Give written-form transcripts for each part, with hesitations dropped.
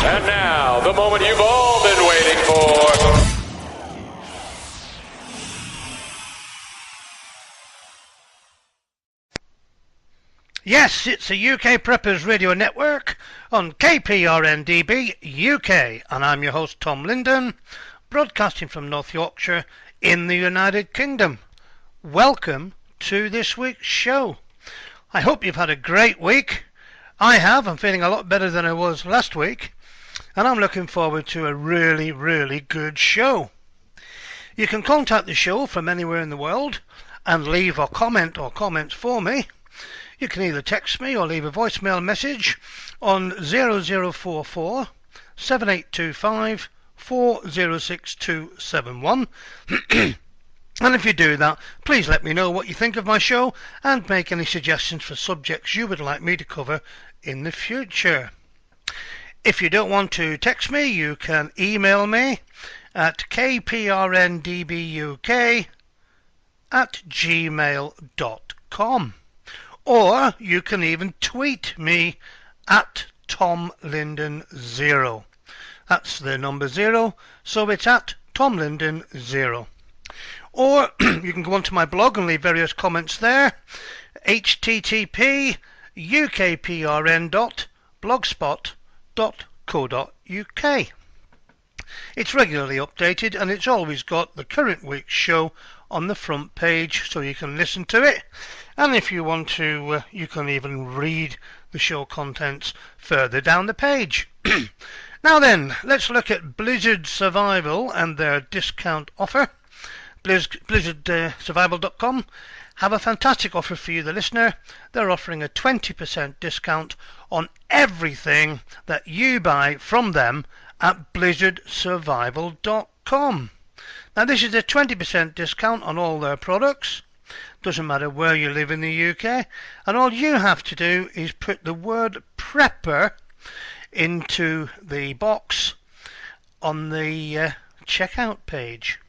And now, the moment you've all been waiting for. Yes, it's the UK Preppers Radio Network on KPRNDB UK, and I'm your host Tom Linden, broadcasting from North Yorkshire in the United Kingdom. Welcome to this week's show. I hope you've had a great week. I have. I'm feeling a lot better than I was last week, and I'm looking forward to a really good show. You can contact the show from anywhere in the world and leave a comment or comments for me. You can either text me or leave a voicemail message on 0044 7825 406271. And if you do that, please let me know what you think of my show and make any suggestions for subjects you would like me to cover in the future. If you don't want to text me, you can email me at kprndbuk@gmail.com. Or you can even tweet me at TomLinden0. That's the number 0, so it's at TomLinden0. Or you can go onto my blog and leave various comments there. http ukprn.blogspot.co.uk. It's regularly updated and it's always got the current week's show on the front page so you can listen to it. And if you want to, you can even read the show contents further down the page. Now then, let's look at Blizzard Survival and their discount offer. BlizzardSurvival.com have a fantastic offer for you, the listener. They're offering a 20% discount on everything that you buy from them at BlizzardSurvival.com. Now this is a 20% discount on all their products. Doesn't matter where you live in the UK, and all you have to do is put the word prepper into the box on the checkout page.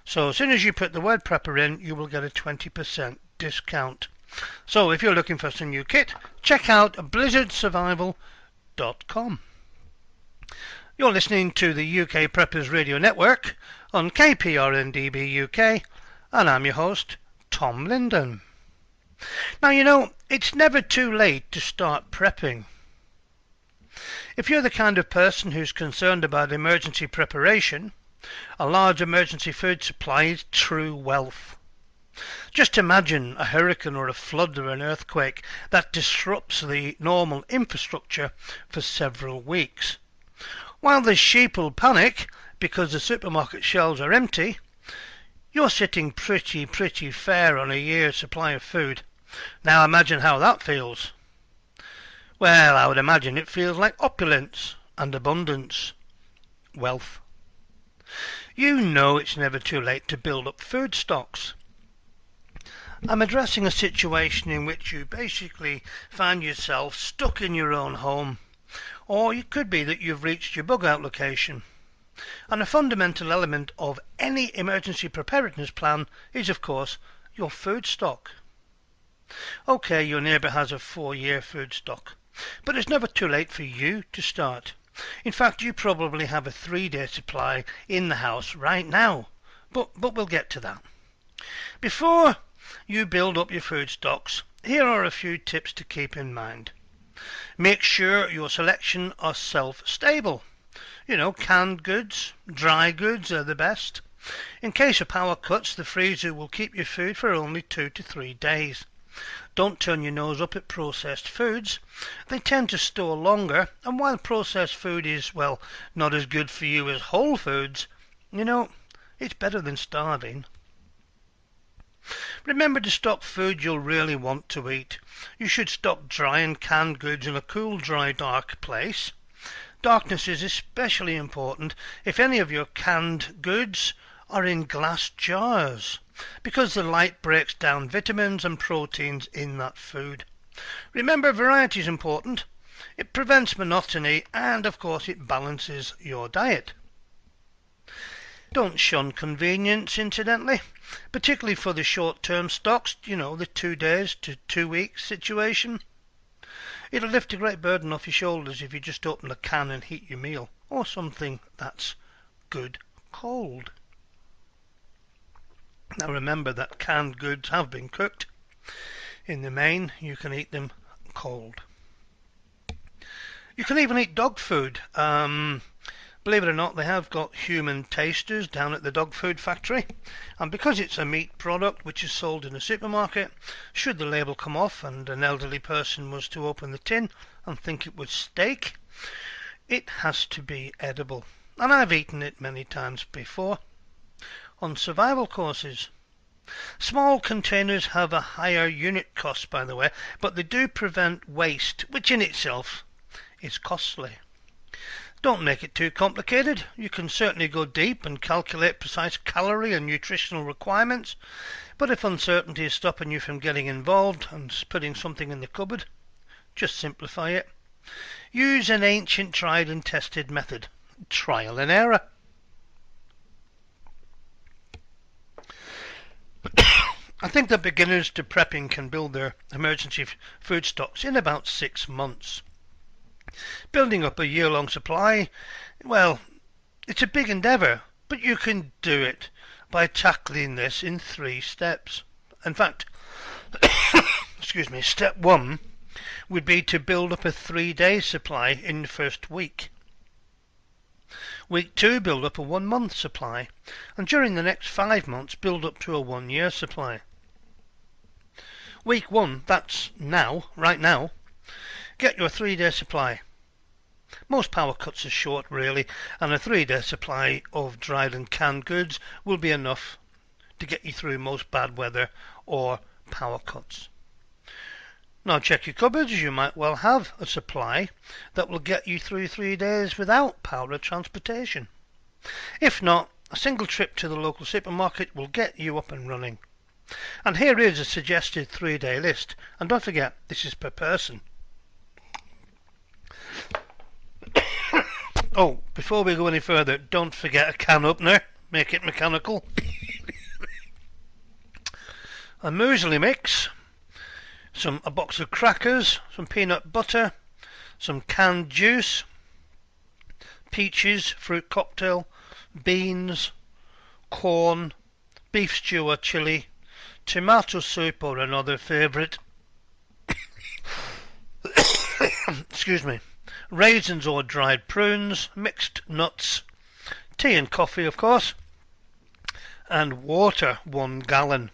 So as soon as you put the word prepper in, you will get a 20% discount. So if you're looking for some new kit, check out BlizzardSurvival.com. You're listening to the UK Preppers Radio Network on KPRNDB UK, and I'm your host, Tom Linden. Now you know, it's never too late to start prepping. If you're the kind of person who's concerned about emergency preparation, a large emergency food supply is true wealth. Just imagine a hurricane or a flood or an earthquake that disrupts the normal infrastructure for several weeks. While the sheep will panic because the supermarket shelves are empty, you're sitting pretty fair on a year's supply of food. Now imagine how that feels. Well, I would imagine it feels like opulence and abundance, wealth. You know it's never too late to build up food stocks. I'm addressing a situation in which you basically find yourself stuck in your own home, or it could be that you've reached your bug out location. And a fundamental element of any emergency preparedness plan is, of course, your food stock. Okay, your neighbour has a 4-year food stock, but it's never too late for you to start. In fact, you probably have a 3-day supply in the house right now, but we'll get to that. Before you build up your food stocks, here are a few tips to keep in mind. Make sure your selection are shelf-stable. You know, canned goods, dry goods are the best. In case of power cuts, the freezer will keep your food for only 2 to 3 days. Don't turn your nose up at processed foods. They tend to store longer, and while processed food is, well, not as good for you as whole foods, you know, it's better than starving. Remember to stock food you'll really want to eat. You should stock dry and canned goods in a cool, dry, dark place. Darkness is especially important if any of your canned goods are in glass jars, because the light breaks down vitamins and proteins in that food. Remember, variety is important. It prevents monotony and, of course, it balances your diet. Don't shun convenience, incidentally, particularly for the short-term stocks, you know, the 2 days to 2 weeks situation. It'll lift a great burden off your shoulders if you just open a can and heat your meal, or something that's good cold. Now remember that canned goods have been cooked. In the main, you can eat them cold. You can even eat dog food. Believe it or not, they have got human tasters down at the dog food factory. And because it's a meat product which is sold in a supermarket, should the label come off and an elderly person was to open the tin and think it was steak, it has to be edible. And I've eaten it many times before on survival courses. Small containers have a higher unit cost, by the way, but they do prevent waste, which in itself is costly. Don't make it too complicated. You can certainly go deep and calculate precise calorie and nutritional requirements, but if uncertainty is stopping you from getting involved and putting something in the cupboard, just simplify it. Use an ancient tried and tested method. Trial and error. I think that beginners to prepping can build their emergency food stocks in about 6 months. Building up a year-long supply, well, it's a big endeavour, but you can do it by tackling this in 3 steps. In fact, excuse me, step 1 would be to build up a 3-day supply in the first week. Week 2, build up a 1-month supply, and during the next 5 months, build up to a 1-year supply. Week 1, that's now, right now, get your 3-day supply. Most power cuts are short, really, and a 3-day supply of dried and canned goods will be enough to get you through most bad weather or power cuts. Now check your cupboards. You might well have a supply that will get you through 3 days without power or transportation. If not, a single trip to the local supermarket will get you up and running. And here is a suggested 3-day list, and don't forget, this is per person. Oh, before we go any further, don't forget a can opener. Make it mechanical. A muesli mix, a box of crackers, some peanut butter, some canned juice, peaches, fruit cocktail, beans, corn, beef stew or chili, tomato soup or another favourite, excuse me, raisins or dried prunes, mixed nuts, tea and coffee, of course, and water, 1 gallon.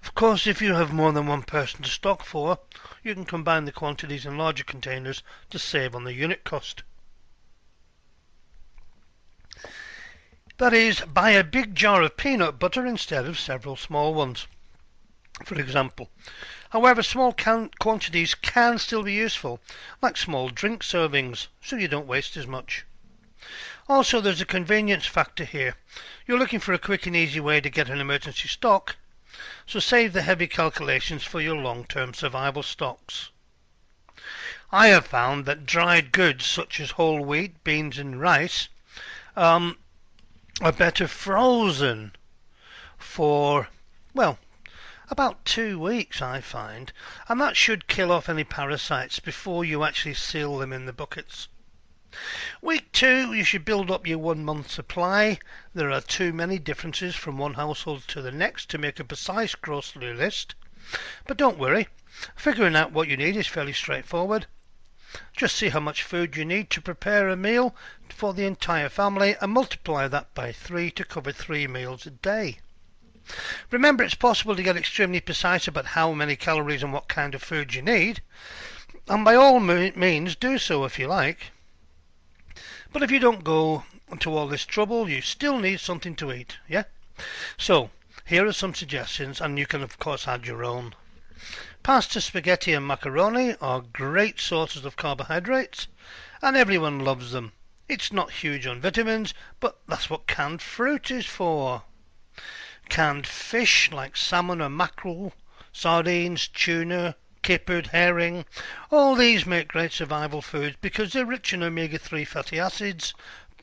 Of course, if you have more than one person to stock for, you can combine the quantities in larger containers to save on the unit cost. That is, buy a big jar of peanut butter instead of several small ones, for example. However, small quantities can still be useful, like small drink servings, so you don't waste as much. Also, there's a convenience factor here. You're looking for a quick and easy way to get an emergency stock, so save the heavy calculations for your long-term survival stocks. I have found that dried goods such as whole wheat, beans and rice are better frozen for, well, about 2 weeks, I find, and that should kill off any parasites before you actually seal them in the buckets. Week 2, you should build up your 1-month supply. There are too many differences from one household to the next to make a precise grocery list. But don't worry, figuring out what you need is fairly straightforward. Just see how much food you need to prepare a meal for the entire family and multiply that by 3 to cover 3 meals a day. Remember, it's possible to get extremely precise about how many calories and what kind of food you need, and by all means do so if you like. But if you don't go to all this trouble, you still need something to eat, yeah? So, here are some suggestions, and you can of course add your own. Pasta, spaghetti and macaroni are great sources of carbohydrates, and everyone loves them. It's not huge on vitamins, but that's what canned fruit is for. Canned fish like salmon or mackerel, sardines, tuna, kippered, herring, all these make great survival foods because they're rich in omega-3 fatty acids,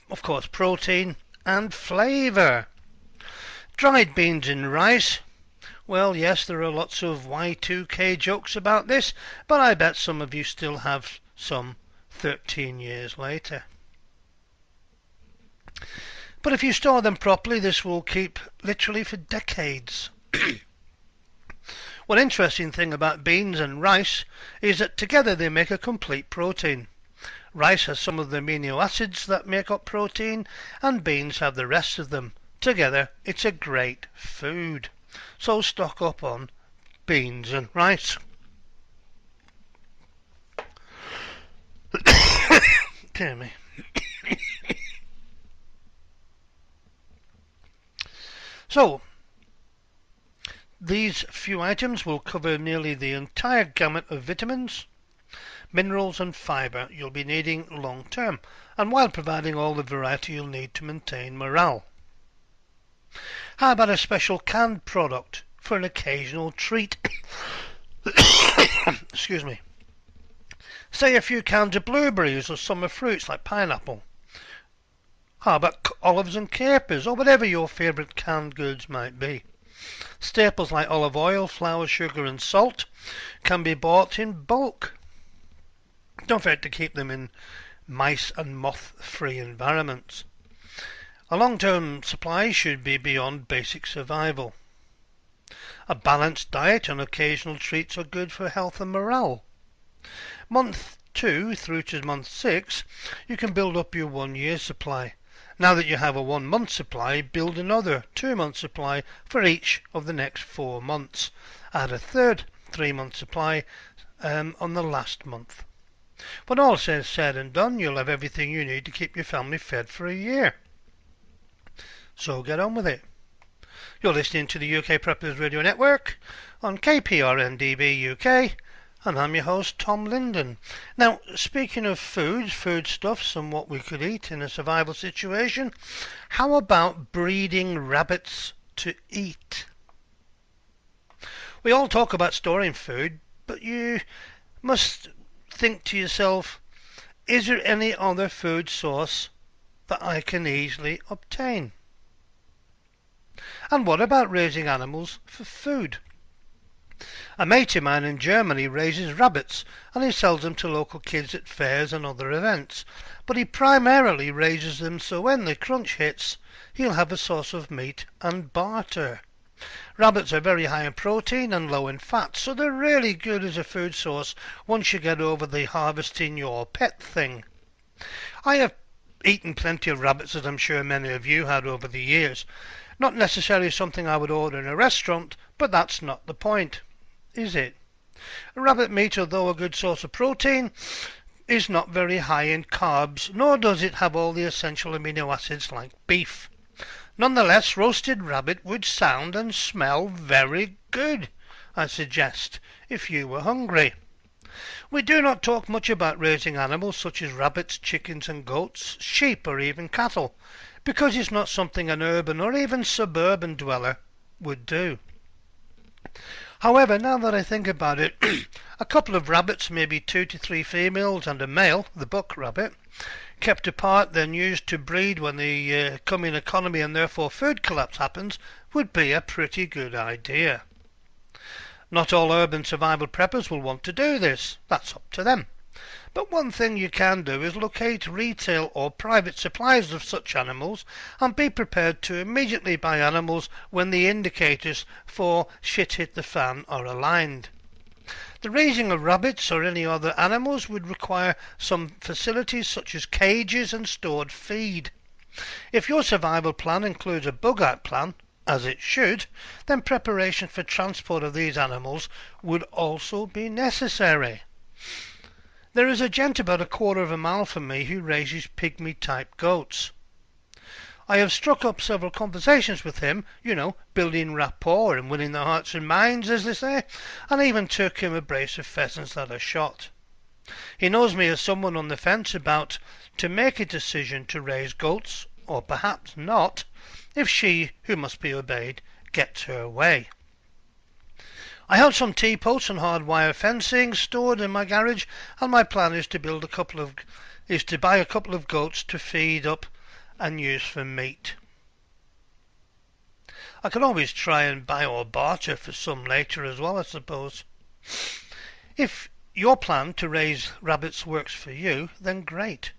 of course protein, and flavour. Dried beans and rice, Well, yes, there are lots of Y2K jokes about this, but I bet some of you still have some 13 years later. But if you store them properly, this will keep literally for decades. One interesting thing about beans and rice is that together they make a complete protein. Rice has some of the amino acids that make up protein, and beans have the rest of them. Together, it's a great food. So stock up on beans and rice. Dear me. So, these few items will cover nearly the entire gamut of vitamins, minerals and fibre you'll be needing long term, and while providing all the variety you'll need to maintain morale. How about a special canned product for an occasional treat? Excuse me. Say a few cans of blueberries or summer fruits like pineapple. How about olives and capers, or whatever your favourite canned goods might be? Staples like olive oil, flour, sugar and salt can be bought in bulk. Don't forget to keep them in mice and moth-free environments. A long-term supply should be beyond basic survival. A balanced diet and occasional treats are good for health and morale. Month 2 through to month 6, you can build up your 1 year's supply. Now that you have a 1 month supply, build another 2 month supply for each of the next 4 months. Add a third 3 month supply on the last month. When all is said and done, you'll have everything you need to keep your family fed for a year. So get on with it. You're listening to the UK Preppers Radio Network on KPRN-DB UK, and I'm your host, Tom Linden. Now, speaking of foods, foodstuffs, and what we could eat in a survival situation, how about breeding rabbits to eat? We all talk about storing food, but you must think to yourself, is there any other food source that I can easily obtain? And what about raising animals for food? A mate of mine in Germany raises rabbits and he sells them to local kids at fairs and other events. But he primarily raises them so when the crunch hits, he'll have a source of meat and barter. Rabbits are very high in protein and low in fat, so they're really good as a food source once you get over the harvesting your pet thing. I have eaten plenty of rabbits, as I'm sure many of you had over the years. Not necessarily something I would order in a restaurant, but that's not the point, is it? Rabbit meat, although a good source of protein, is not very high in carbs, nor does it have all the essential amino acids like beef. Nonetheless, roasted rabbit would sound and smell very good, I suggest, if you were hungry. We do not talk much about raising animals such as rabbits, chickens and goats, sheep or even cattle, because it's not something an urban or even suburban dweller would do. However, now that I think about it, a couple of rabbits, maybe 2 to 3 females and a male, the buck rabbit, kept apart then used to breed when the coming economy and therefore food collapse happens, would be a pretty good idea. Not all urban survival preppers will want to do this. That's up to them. But one thing you can do is locate retail or private suppliers of such animals and be prepared to immediately buy animals when the indicators for shit hit the fan are aligned. The raising of rabbits or any other animals would require some facilities such as cages and stored feed. If your survival plan includes a bug-out plan, as it should, then preparation for transport of these animals would also be necessary. There is a gent about a quarter of a mile from me who raises pygmy-type goats. I have struck up several conversations with him, building rapport and winning their hearts and minds, as they say, and even took him a brace of pheasants that I shot. He knows me as someone on the fence about to make a decision to raise goats, or perhaps not, if she, who must be obeyed, gets her way. I have some T-posts and hard wire fencing stored in my garage, and my plan is to buy a couple of goats to feed up and use for meat. I can always try and buy or barter for some later as well, I suppose. If your plan to raise rabbits works for you, then great.